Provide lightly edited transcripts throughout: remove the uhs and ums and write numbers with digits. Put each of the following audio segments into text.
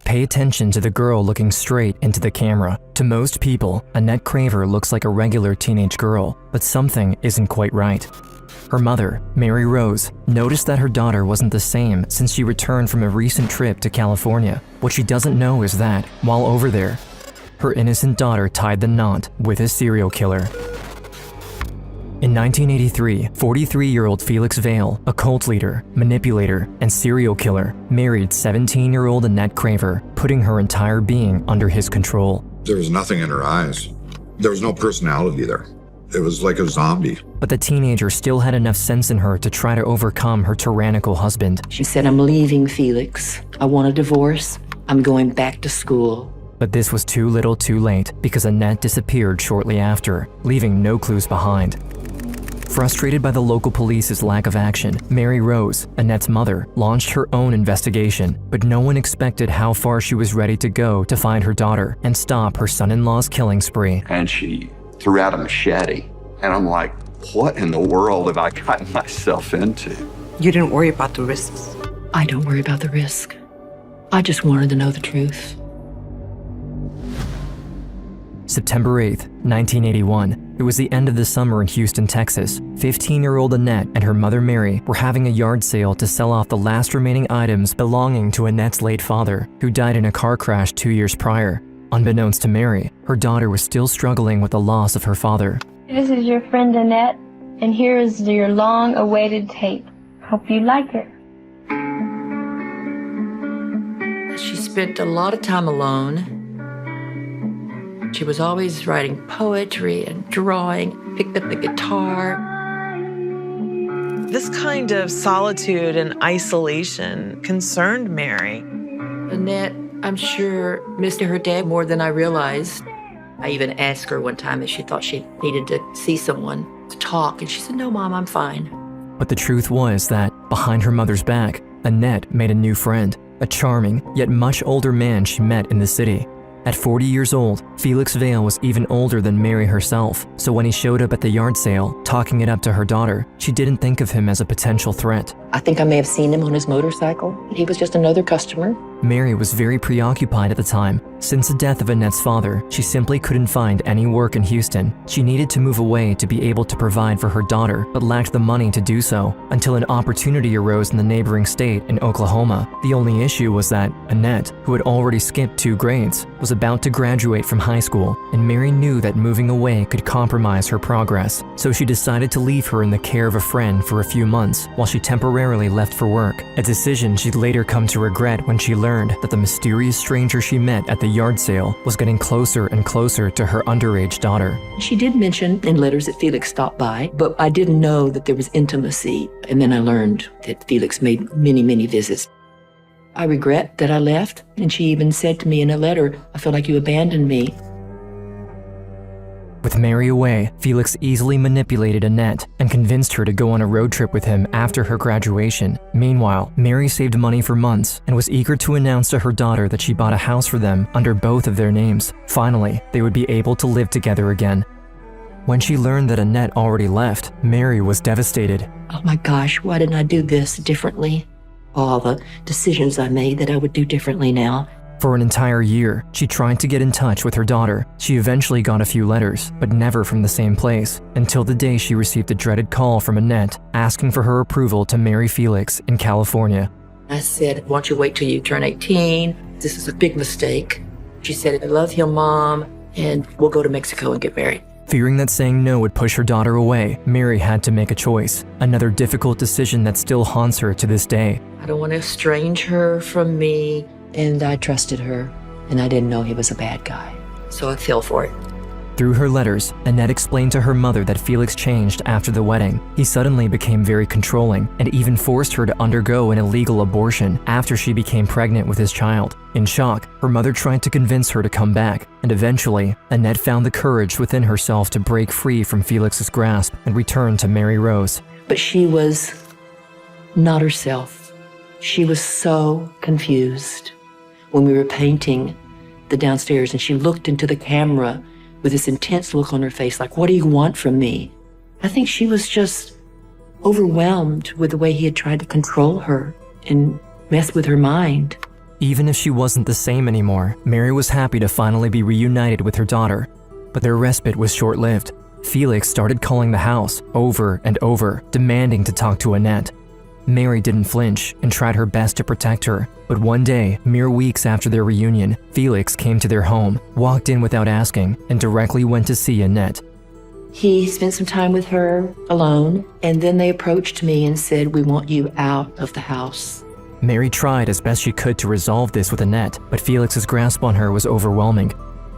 Pay attention to the girl looking straight into the camera. To most people, Annette Craver looks like a regular teenage girl, but something isn't quite right. Her mother, Mary Rose, noticed that her daughter wasn't the same since she returned from a recent trip to California. What she doesn't know is that, while over there, her innocent daughter tied the knot with a serial killer. In 1983, 43-year-old Felix Vale, a cult leader, manipulator, and serial killer, married 17-year-old Annette Craver, putting her entire being under his control. There was nothing in her eyes. There was no personality there. It was like a zombie. But the teenager still had enough sense in her to try to overcome her tyrannical husband. She said, "I'm leaving, Felix. I want a divorce. I'm going back to school." But this was too little too late because Annette disappeared shortly after, leaving no clues behind. Frustrated by the local police's lack of action, Mary Rose, Annette's mother, launched her own investigation, but no one expected how far she was ready to go to find her daughter and stop her son-in-law's killing spree. And she threw out a machete, and I'm like, what in the world have I gotten myself into? You didn't worry about the risks? I don't worry about the risk. I just wanted to know the truth. September 8th, 1981. It was the end of the summer in Houston, Texas. 15-year-old Annette and her mother Mary were having a yard sale to sell off the last remaining items belonging to Annette's late father, who died in a car crash 2 years prior. Unbeknownst to Mary, her daughter was still struggling with the loss of her father. This is your friend Annette, and here is your long-awaited tape. Hope you like it. She spent a lot of time alone. She was always writing poetry and drawing, picked up the guitar. This kind of solitude and isolation concerned Mary. Annette, I'm sure, missed her dad more than I realized. I even asked her one time if she thought she needed to see someone to talk, and she said, "No, Mom, I'm fine." But the truth was that, behind her mother's back, Annette made a new friend, a charming, yet much older man she met in the city. At 40 years old, Felix Vale was even older than Mary herself, so when he showed up at the yard sale, talking it up to her daughter, she didn't think of him as a potential threat. I think I may have seen him on his motorcycle. He was just another customer. Mary was very preoccupied at the time. Since the death of Annette's father, she simply couldn't find any work in Houston. She needed to move away to be able to provide for her daughter, but lacked the money to do so, until an opportunity arose in the neighboring state in Oklahoma. The only issue was that Annette, who had already skipped 2 grades, was about to graduate from high school, and Mary knew that moving away could compromise her progress. So she decided to leave her in the care of a friend for a few months while she temporarily left for work, a decision she'd later come to regret when she learned that the mysterious stranger she met at the yard sale was getting closer and closer to her underage daughter. She did mention in letters that Felix stopped by, but I didn't know that there was intimacy. And then I learned that Felix made many, many visits. I regret that I left, and she even said to me in a letter, "I feel like you abandoned me." With Mary away, Felix easily manipulated Annette and convinced her to go on a road trip with him after her graduation. Meanwhile, Mary saved money for months and was eager to announce to her daughter that she bought a house for them under both of their names. Finally, they would be able to live together again. When she learned that Annette already left, Mary was devastated. Oh my gosh, why didn't I do this differently? All the decisions I made that I would do differently now. For an entire year, she tried to get in touch with her daughter. She eventually got a few letters, but never from the same place, until the day she received the dreaded call from Annette asking for her approval to marry Felix in California. I said, "Why don't you wait till you turn 18? This is a big mistake." She said, "I love you, Mom, and we'll go to Mexico and get married." Fearing that saying no would push her daughter away, Mary had to make a choice, another difficult decision that still haunts her to this day. I don't want to estrange her from me. And I trusted her, and I didn't know he was a bad guy. So I fell for it. Through her letters, Annette explained to her mother that Felix changed after the wedding. He suddenly became very controlling and even forced her to undergo an illegal abortion after she became pregnant with his child. In shock, her mother tried to convince her to come back, and eventually, Annette found the courage within herself to break free from Felix's grasp and return to Mary Rose. But she was not herself. She was so confused. When we were painting the downstairs and she looked into the camera with this intense look on her face, like, "What do you want from me?" I think she was just overwhelmed with the way he had tried to control her and mess with her mind. Even if she wasn't the same anymore, Mary was happy to finally be reunited with her daughter. But their respite was short-lived. Felix started calling the house over and over, demanding to talk to Annette. Mary didn't flinch and tried her best to protect her, but one day, mere weeks after their reunion, Felix came to their home, walked in without asking, and directly went to see Annette. He spent some time with her alone, and then they approached me and said, "We want you out of the house." Mary tried as best she could to resolve this with Annette, but Felix's grasp on her was overwhelming.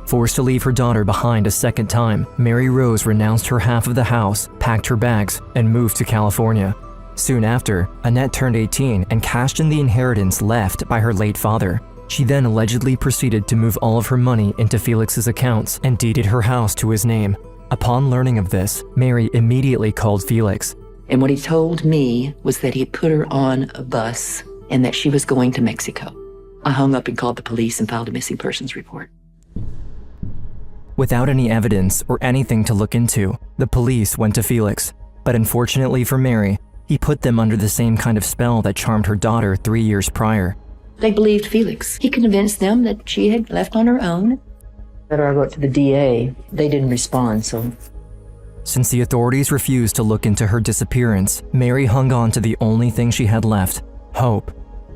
Forced to leave her daughter behind a second time, Mary Rose renounced her half of the house, packed her bags, and moved to California. Soon after, Annette turned 18 and cashed in the inheritance left by her late father. She then allegedly proceeded to move all of her money into Felix's accounts and deeded her house to his name. Upon learning of this, Mary immediately called Felix. And what he told me was that he had put her on a bus and that she was going to Mexico. I hung up and called the police and filed a missing persons report. Without any evidence or anything to look into, the police went to Felix. But unfortunately for Mary, he put them under the same kind of spell that charmed her daughter 3 years prior. They believed Felix. He convinced them that she had left on her own. After I wrote to the DA, they didn't respond, so... Since the authorities refused to look into her disappearance, Mary hung on to the only thing she had left, hope.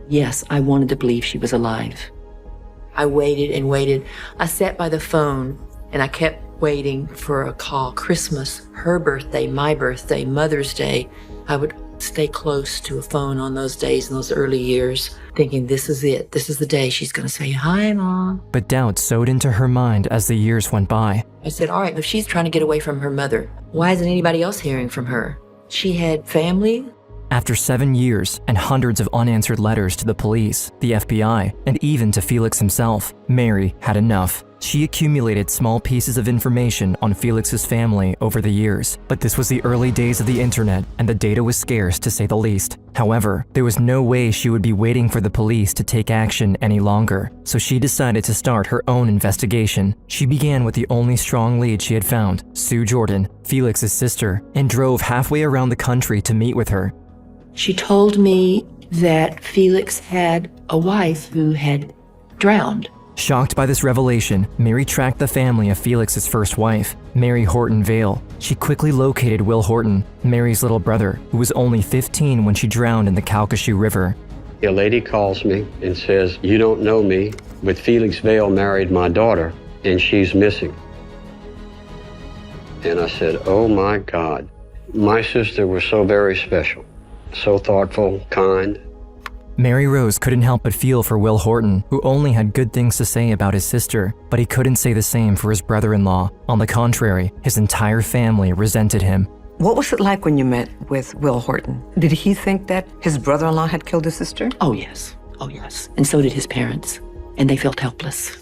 Yes, I wanted to believe she was alive. I waited and waited. I sat by the phone and I kept waiting for a call. Christmas, her birthday, my birthday, Mother's Day. I would stay close to a phone on those days in those early years, thinking this is it. This is the day she's going to say, "Hi, Mom." But doubt sowed into her mind as the years went by. I said, all right, if she's trying to get away from her mother, why isn't anybody else hearing from her? She had family. After 7 years and hundreds of unanswered letters to the police, the FBI, and even to Felix himself, Mary had enough. She accumulated small pieces of information on Felix's family over the years, but this was the early days of the internet and the data was scarce to say the least. However, there was no way she would be waiting for the police to take action any longer, so she decided to start her own investigation. She began with the only strong lead she had found, Sue Jordan, Felix's sister, and drove halfway around the country to meet with her. She told me that Felix had a wife who had drowned. Shocked by this revelation, Mary tracked the family of Felix's first wife, Mary Horton Vale. She quickly located Will Horton, Mary's little brother, who was only 15 when she drowned in the Calcasieu River. A lady calls me and says, "You don't know me, but Felix Vale married my daughter, and she's missing." And I said, "Oh my God." My sister was so very special, so thoughtful, kind. Mary Rose couldn't help but feel for Will Horton, who only had good things to say about his sister, but he couldn't say the same for his brother-in-law. On the contrary, his entire family resented him. What was it like when you met with Will Horton? Did he think that his brother-in-law had killed his sister? Oh, yes. Oh, yes. And so did his parents. And they felt helpless.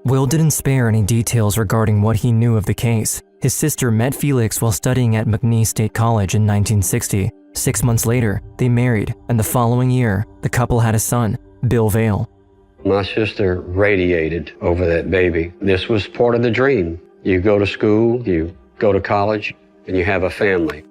Will didn't spare any details regarding what he knew of the case. His sister met Felix while studying at McNeese State College in 1960. 6 months later, they married, and the following year, the couple had a son, Bill Vale. My sister radiated over that baby. This was part of the dream. You go to school, you go to college, and you have a family.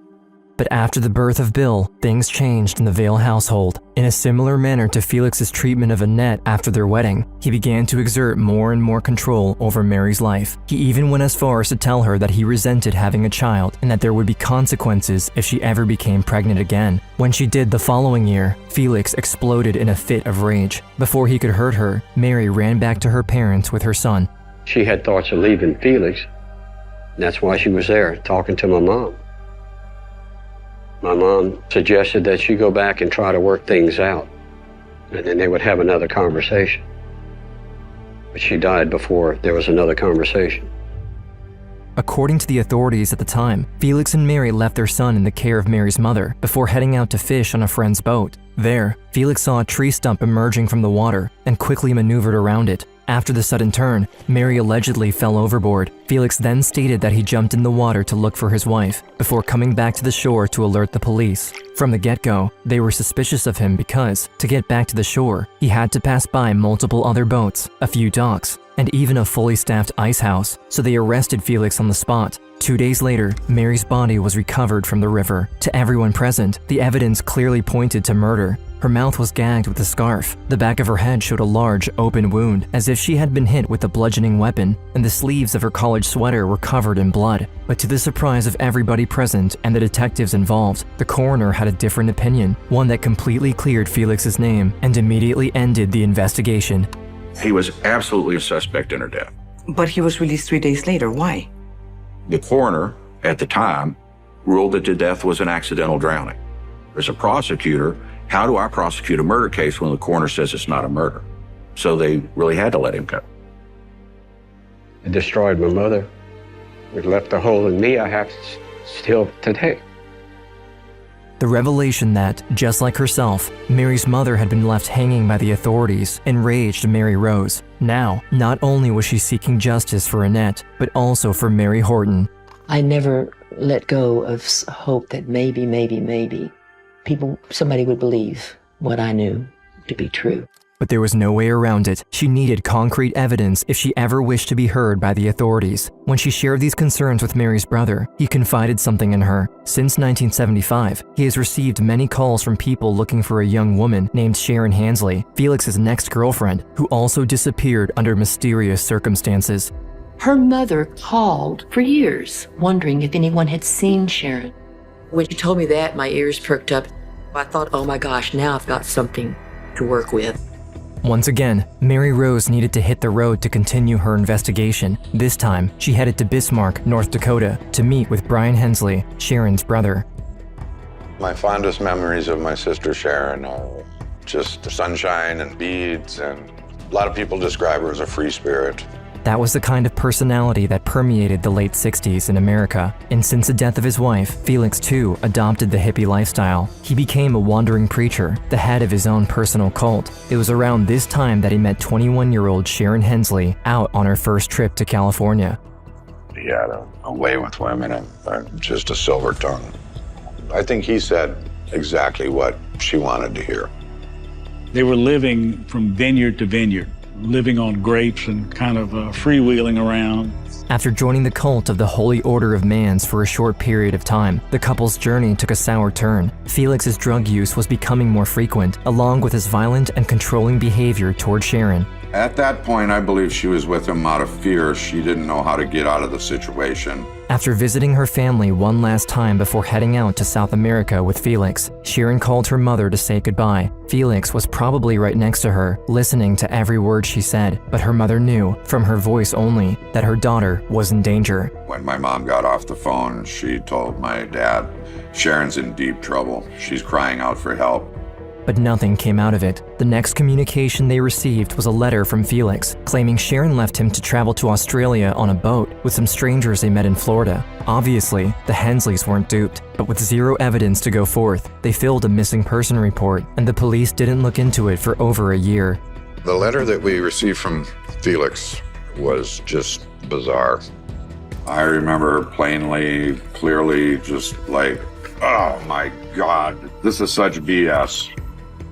But after the birth of Bill, things changed in the Vale household. In a similar manner to Felix's treatment of Annette after their wedding, he began to exert more and more control over Mary's life. He even went as far as to tell her that he resented having a child and that there would be consequences if she ever became pregnant again. When she did the following year, Felix exploded in a fit of rage. Before he could hurt her, Mary ran back to her parents with her son. She had thoughts of leaving Felix. That's why she was there, talking to my mom. My mom suggested that she go back and try to work things out, and then they would have another conversation. But she died before there was another conversation. According to the authorities at the time, Felix and Mary left their son in the care of Mary's mother before heading out to fish on a friend's boat. There, Felix saw a tree stump emerging from the water and quickly maneuvered around it. After the sudden turn, Mary allegedly fell overboard. Felix then stated that he jumped in the water to look for his wife, before coming back to the shore to alert the police. From the get-go, they were suspicious of him because, to get back to the shore, he had to pass by multiple other boats, a few docks, and even a fully staffed ice house, so they arrested Felix on the spot. 2 days later, Mary's body was recovered from the river. To everyone present, the evidence clearly pointed to murder. Her mouth was gagged with a scarf. The back of her head showed a large, open wound, as if she had been hit with a bludgeoning weapon, and the sleeves of her college sweater were covered in blood. But to the surprise of everybody present and the detectives involved, the coroner had a different opinion, one that completely cleared Felix's name and immediately ended the investigation. He was absolutely a suspect in her death. But he was released 3 days later. Why? The coroner, at the time, ruled that the death was an accidental drowning. As a prosecutor, how do I prosecute a murder case when the coroner says it's not a murder? So they really had to let him go. It destroyed my mother. It left a hole in me I have still today. The revelation that, just like herself, Mary's mother had been left hanging by the authorities enraged Mary Rose. Now, not only was she seeking justice for Annette, but also for Mary Horton. I never let go of hope that maybe, somebody would believe what I knew to be true. But there was no way around it. She needed concrete evidence if she ever wished to be heard by the authorities. When she shared these concerns with Mary's brother, he confided something in her. Since 1975, he has received many calls from people looking for a young woman named Sharon Hensley, Felix's next girlfriend, who also disappeared under mysterious circumstances. Her mother called for years, wondering if anyone had seen Sharon. When she told me that, my ears perked up. I thought, oh my gosh, now I've got something to work with. Once again, Mary Rose needed to hit the road to continue her investigation. This time, she headed to Bismarck, North Dakota, to meet with Brian Hensley, Sharon's brother. My fondest memories of my sister Sharon are just sunshine and beads, and a lot of people describe her as a free spirit. That was the kind of personality that permeated the late 60s in America. And since the death of his wife, Felix too adopted the hippie lifestyle. He became a wandering preacher, the head of his own personal cult. It was around this time that he met 21-year-old Sharon Hensley out on her first trip to California. He had a way with women and just a silver tongue. I think he said exactly what she wanted to hear. They were living from vineyard to vineyard, living on grapes and kind of freewheeling around. After joining the cult of the Holy Order of Mans for a short period of time, the couple's journey took a sour turn. Felix's drug use was becoming more frequent, along with his violent and controlling behavior toward Sharon. At that point, I believe she was with him out of fear. She didn't know how to get out of the situation. After visiting her family one last time before heading out to South America with Felix, Sharon called her mother to say goodbye. Felix was probably right next to her, listening to every word she said, but her mother knew, from her voice only, that her daughter was in danger. When my mom got off the phone, she told my dad, "Sharon's in deep trouble. She's crying out for help." But nothing came out of it. The next communication they received was a letter from Felix, claiming Sharon left him to travel to Australia on a boat with some strangers they met in Florida. Obviously, the Hensleys weren't duped, but with zero evidence to go forth, they filled a missing person report, and the police didn't look into it for over a year. The letter that we received from Felix was just bizarre. I remember plainly, clearly, just like, oh my God, this is such BS.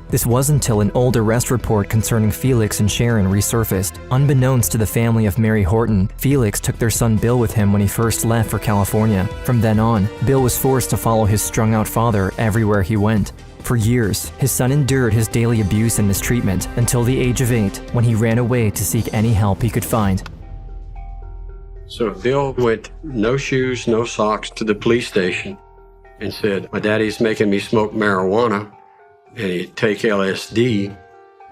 This wasn't until an old arrest report concerning Felix and Sharon resurfaced. Unbeknownst to the family of Mary Horton, Felix took their son Bill with him when he first left for California. From then on, Bill was forced to follow his strung-out father everywhere he went. For years, his son endured his daily abuse and mistreatment until the age of 8, when he ran away to seek any help he could find. So Bill went no shoes, no socks to the police station and said, "My daddy's making me smoke marijuana and he'd take LSD,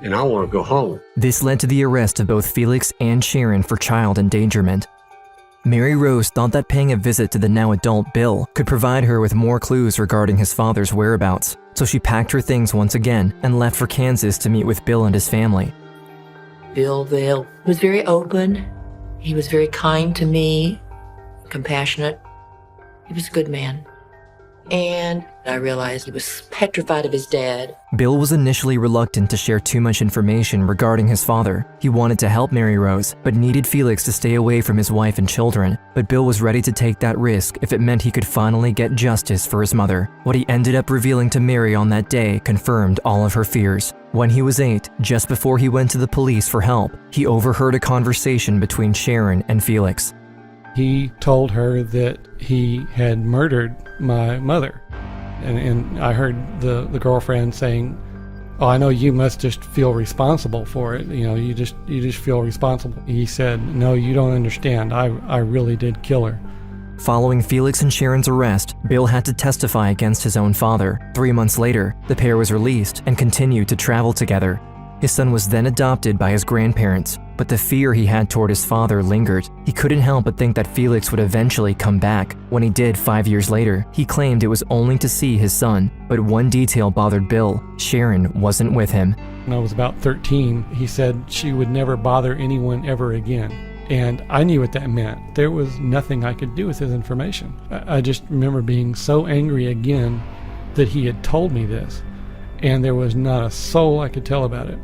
and I want to go home." This led to the arrest of both Felix and Sharon for child endangerment. Mary Rose thought that paying a visit to the now adult Bill could provide her with more clues regarding his father's whereabouts, so she packed her things once again and left for Kansas to meet with Bill and his family. Bill Vale was very open. He was very kind to me, compassionate. He was a good man. And I realized he was petrified of his dad. Bill was initially reluctant to share too much information regarding his father. He wanted to help Mary Rose, but needed Felix to stay away from his wife and children. But Bill was ready to take that risk if it meant he could finally get justice for his mother. What he ended up revealing to Mary on that day confirmed all of her fears. When he was 8, just before he went to the police for help, he overheard a conversation between Sharon and Felix. He told her that he had murdered my mother. And I heard the girlfriend saying, "Oh, I know you must just feel responsible for it. You know, you just feel responsible." He said, "No, you don't understand. I really did kill her." Following Felix and Sharon's arrest, Bill had to testify against his own father. 3 months later, the pair was released and continued to travel together. His son was then adopted by his grandparents, but the fear he had toward his father lingered. He couldn't help but think that Felix would eventually come back. When he did 5 years later, he claimed it was only to see his son. But one detail bothered Bill: Sharon wasn't with him. When I was about 13, he said she would never bother anyone ever again. And I knew what that meant. There was nothing I could do with his information. I just remember being so angry again that he had told me this, and there was not a soul I could tell about it.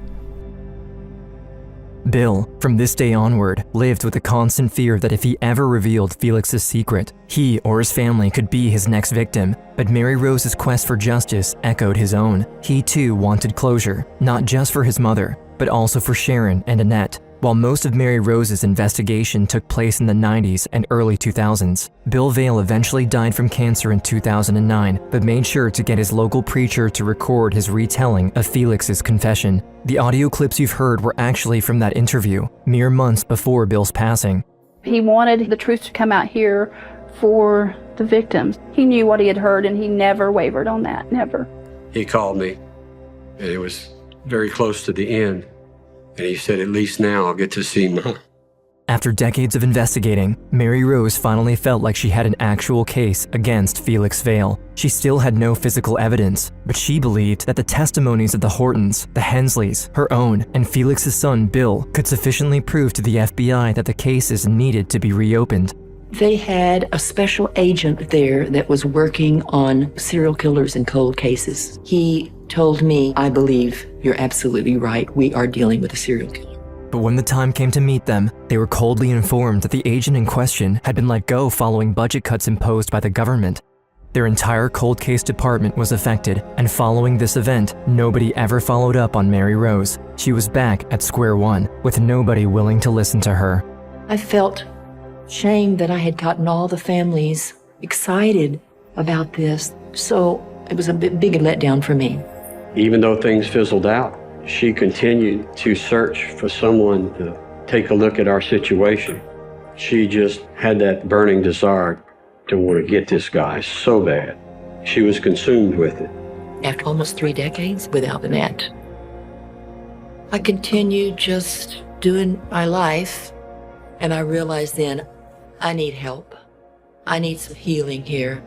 Bill, from this day onward, lived with the constant fear that if he ever revealed Felix's secret, he or his family could be his next victim. But Mary Rose's quest for justice echoed his own. He too wanted closure, not just for his mother, but also for Sharon and Annette. While most of Mary Rose's investigation took place in the 90s and early 2000s, Bill Vail eventually died from cancer in 2009, but made sure to get his local preacher to record his retelling of Felix's confession. The audio clips you've heard were actually from that interview, mere months before Bill's passing. He wanted the truth to come out here for the victims. He knew what he had heard, and he never wavered on that, never. He called me, and it was very close to the end. And he said, "At least now I'll get to see Mom." After decades of investigating, Mary Rose finally felt like she had an actual case against Felix Vail. She still had no physical evidence, but she believed that the testimonies of the Hortons, the Hensleys, her own, and Felix's son Bill could sufficiently prove to the FBI that the cases needed to be reopened. They had a special agent there that was working on serial killers and cold cases. He told me, "I believe you're absolutely right. We are dealing with a serial killer." But when the time came to meet them, they were coldly informed that the agent in question had been let go following budget cuts imposed by the government. Their entire cold case department was affected, and following this event, nobody ever followed up on Mary Rose. She was back at square one, with nobody willing to listen to her. I felt shame that I had gotten all the families excited about this, so it was a big letdown for me. Even though things fizzled out, she continued to search for someone to take a look at our situation. She just had that burning desire to want to get this guy so bad. She was consumed with it. After almost 3 decades without Annette, I continued just doing my life, and I realized then I need help. I need some healing here.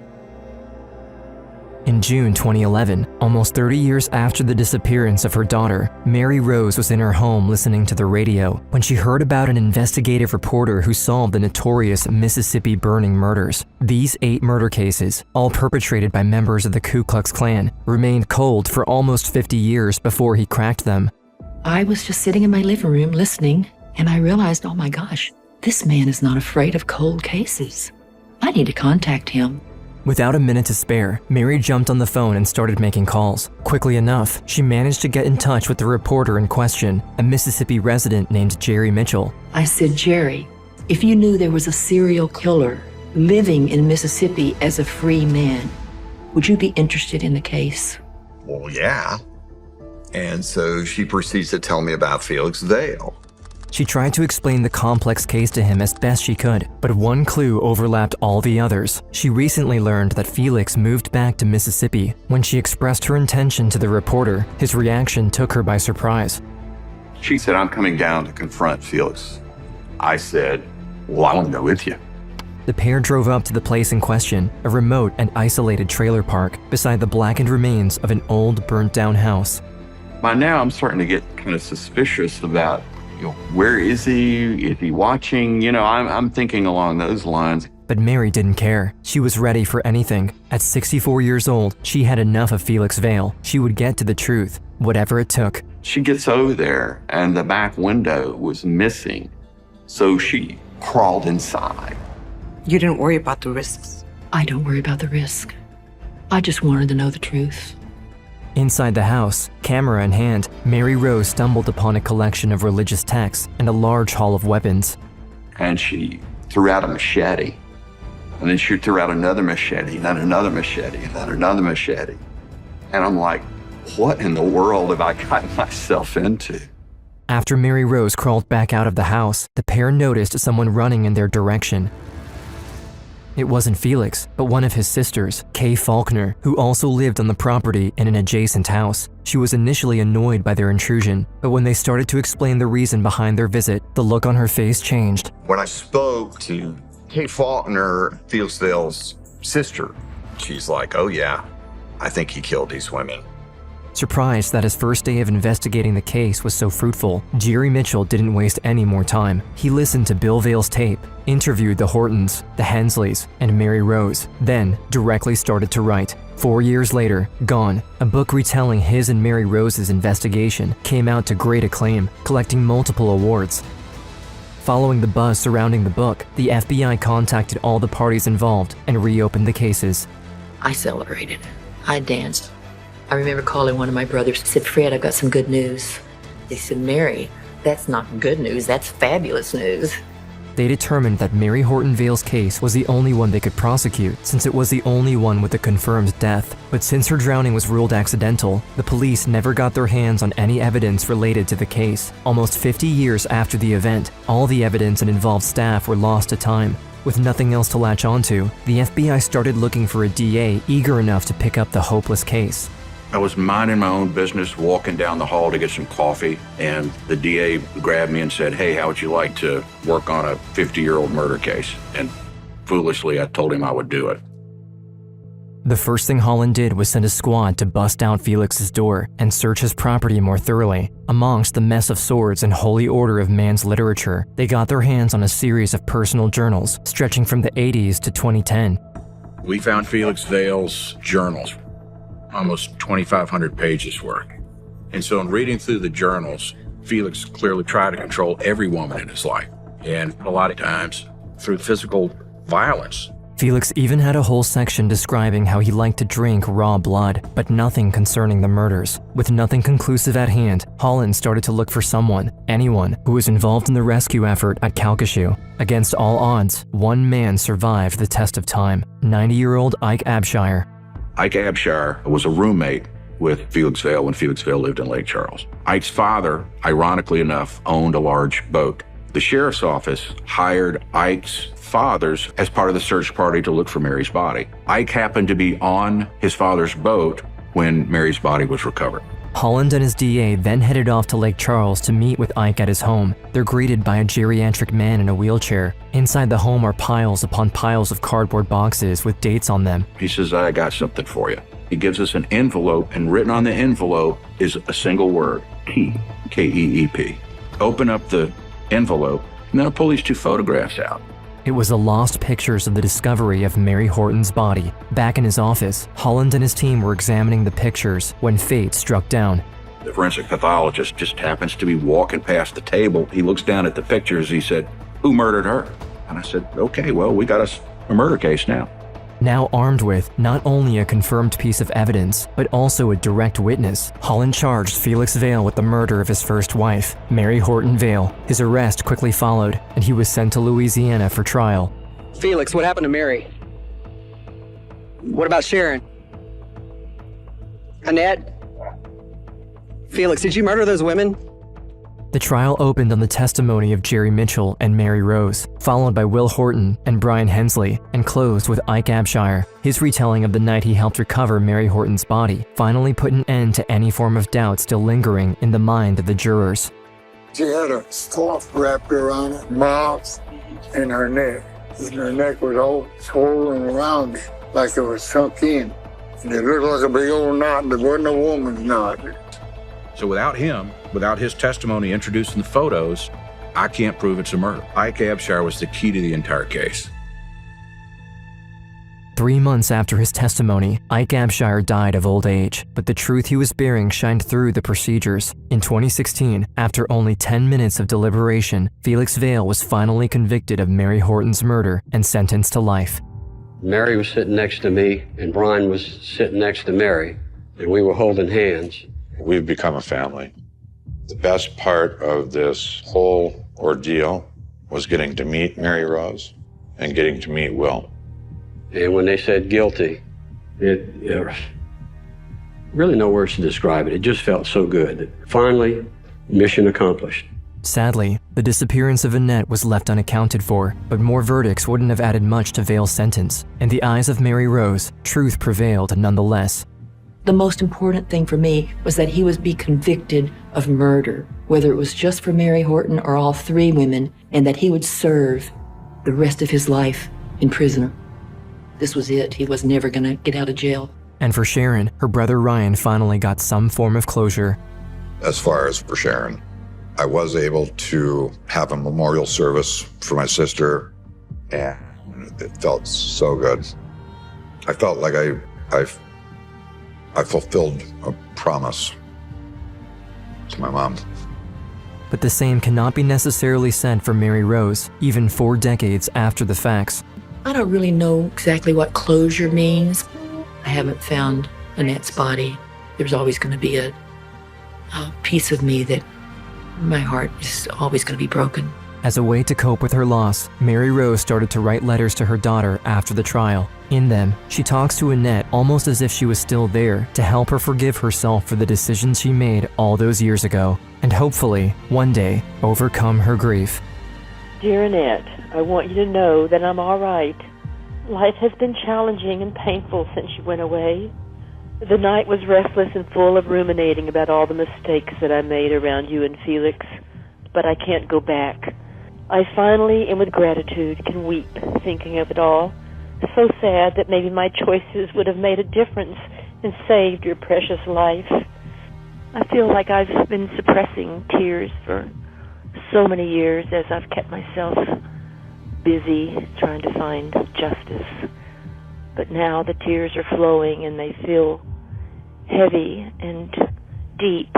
In June 2011, almost 30 years after the disappearance of her daughter, Mary Rose was in her home listening to the radio when she heard about an investigative reporter who solved the notorious Mississippi burning murders. These 8 murder cases, all perpetrated by members of the Ku Klux Klan, remained cold for almost 50 years before he cracked them. I was just sitting in my living room listening, and I realized, oh my gosh, this man is not afraid of cold cases. I need to contact him. Without a minute to spare, Mary jumped on the phone and started making calls. Quickly enough, she managed to get in touch with the reporter in question, a Mississippi resident named Jerry Mitchell. I said, "Jerry, if you knew there was a serial killer living in Mississippi as a free man, would you be interested in the case?" Well, yeah. And so she proceeds to tell me about Felix Vail. She tried to explain the complex case to him as best she could, but one clue overlapped all the others. She recently learned that Felix moved back to Mississippi. When she expressed her intention to the reporter, his reaction took her by surprise. She said, "I'm coming down to confront Felix." I said, "Well, I want to go with you." The pair drove up to the place in question, a remote and isolated trailer park beside the blackened remains of an old, burnt-down house. By now, I'm starting to get kind of suspicious about, where is he? Is he watching? I'm thinking along those lines. but Mary didn't care. She was ready for anything. At 64 years old, she had enough of Felix Vale. She would get to the truth, whatever it took. She gets over there, and the back window was missing, so she crawled inside. You didn't worry about the risks? I don't worry about the risk. I just wanted to know the truth. Inside the house, camera in hand, Mary Rose stumbled upon a collection of religious texts and a large haul of weapons. And she threw out a machete. And then she threw out another machete, and then another machete, and then another machete. And I'm like, what in the world have I gotten myself into? After Mary Rose crawled back out of the house, the pair noticed someone running in their direction. It wasn't Felix, but one of his sisters, Kay Faulkner, who also lived on the property in an adjacent house. She was initially annoyed by their intrusion, but when they started to explain the reason behind their visit, the look on her face changed. When I spoke to Kay Faulkner, Felix Vale's sister, she's like, oh yeah, I think he killed these women. Surprised that his first day of investigating the case was so fruitful, Jerry Mitchell didn't waste any more time. He listened to Bill Vale's tape, interviewed the Hortons, the Hensleys, and Mary Rose, then directly started to write. 4 years later, Gone, a book retelling his and Mary Rose's investigation, came out to great acclaim, collecting multiple awards. Following the buzz surrounding the book, the FBI contacted all the parties involved and reopened the cases. I celebrated. I danced. I remember calling one of my brothers, said, Fred, I got some good news. They said, Mary, that's not good news, that's fabulous news. They determined that Mary Horton Vale's case was the only one they could prosecute, since it was the only one with a confirmed death. But since her drowning was ruled accidental, the police never got their hands on any evidence related to the case. Almost 50 years after the event, all the evidence and involved staff were lost to time. With nothing else to latch onto, the FBI started looking for a DA eager enough to pick up the hopeless case. I was minding my own business, walking down the hall to get some coffee, and the DA grabbed me and said, hey, how would you like to work on a 50-year-old murder case? And foolishly, I told him I would do it. The first thing Holland did was send a squad to bust down Felix's door and search his property more thoroughly. Amongst the mess of swords and holy order of man's literature, they got their hands on a series of personal journals stretching from the 80s to 2010. We found Felix Vale's journals. Almost 2,500 pages worth. And so in reading through the journals, Felix clearly tried to control every woman in his life, and a lot of times through physical violence. Felix even had a whole section describing how he liked to drink raw blood, but nothing concerning the murders. With nothing conclusive at hand, Holland started to look for someone, anyone, who was involved in the rescue effort at Calcasieu. Against all odds, one man survived the test of time, 90-year-old Ike Abshire. Ike Abshire was a roommate with Felix Vale when Felix Vale lived in Lake Charles. Ike's father, ironically enough, owned a large boat. The sheriff's office hired Ike's fathers as part of the search party to look for Mary's body. Ike happened to be on his father's boat when Mary's body was recovered. Holland and his DA then headed off to Lake Charles to meet with Ike at his home. They're greeted by a geriatric man in a wheelchair. Inside the home are piles upon piles of cardboard boxes with dates on them. He says, I got something for you. He gives us an envelope, and written on the envelope is a single word, Keep, K-E-E-P. Open up the envelope, and then I'll pull these 2 photographs out. It was the lost pictures of the discovery of Mary Horton's body. Back in his office, Holland and his team were examining the pictures when fate struck down. The forensic pathologist just happens to be walking past the table. He looks down at the pictures. He said, who murdered her? And I said, okay, well, we got us a murder case now. Now armed with not only a confirmed piece of evidence, but also a direct witness, Holland charged Felix Vale with the murder of his first wife, Mary Horton Vale. His arrest quickly followed, and he was sent to Louisiana for trial. Felix, what happened to Mary? What about Sharon? Annette? Felix, did you murder those women? The trial opened on the testimony of Jerry Mitchell and Mary Rose, followed by Will Horton and Brian Hensley, and closed with Ike Abshire. His retelling of the night he helped recover Mary Horton's body finally put an end to any form of doubt still lingering in the mind of the jurors. She had a scarf wrapped around her mouth and her neck. And her neck was all swollen around it, like it was sunk in. And it looked like a big old knot, but it wasn't a woman's knot. So without him, without his testimony introducing the photos, I can't prove it's a murder. Ike Abshire was the key to the entire case. 3 months after his testimony, Ike Abshire died of old age, but the truth he was bearing shined through the procedures. In 2016, after only 10 minutes of deliberation, Felix Vail was finally convicted of Mary Horton's murder and sentenced to life. Mary was sitting next to me, and Brian was sitting next to Mary, and we were holding hands. We've become a family. The best part of this whole ordeal was getting to meet Mary Rose and getting to meet Will. And when they said guilty, it really no words to describe it. It just felt so good. Finally, mission accomplished. Sadly, the disappearance of Annette was left unaccounted for, but more verdicts wouldn't have added much to Vail's sentence. In the eyes of Mary Rose, truth prevailed nonetheless. The most important thing for me was that he would be convicted of murder, whether it was just for Mary Horton or all 3 women, and that he would serve the rest of his life in prison. This was it. He was never going to get out of jail. And for Sharon, her brother Ryan finally got some form of closure. As far as for Sharon, I was able to have a memorial service for my sister, and it felt so good. I felt like I fulfilled a promise to my mom. But the same cannot be necessarily said for Mary Rose, even 4 decades after the facts. I don't really know exactly what closure means. I haven't found Annette's body. There's always going to be a piece of me that my heart is always going to be broken. As a way to cope with her loss, Mary Rose started to write letters to her daughter after the trial. In them, she talks to Annette almost as if she was still there to help her forgive herself for the decisions she made all those years ago, and hopefully, one day, overcome her grief. Dear Annette, I want you to know that I'm all right. Life has been challenging and painful since you went away. The night was restless and full of ruminating about all the mistakes that I made around you and Felix, but I can't go back. I finally, and with gratitude, can weep thinking of it all. So sad that maybe my choices would have made a difference and saved your precious life. I feel like I've been suppressing tears for so many years as I've kept myself busy trying to find justice. But now the tears are flowing and they feel heavy and deep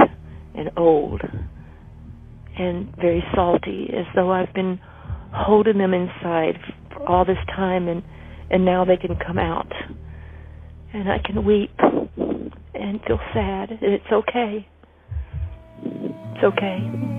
and old and very salty, as though I've been holding them inside for all this time, and now they can come out. And I can weep and feel sad, and it's okay. It's okay.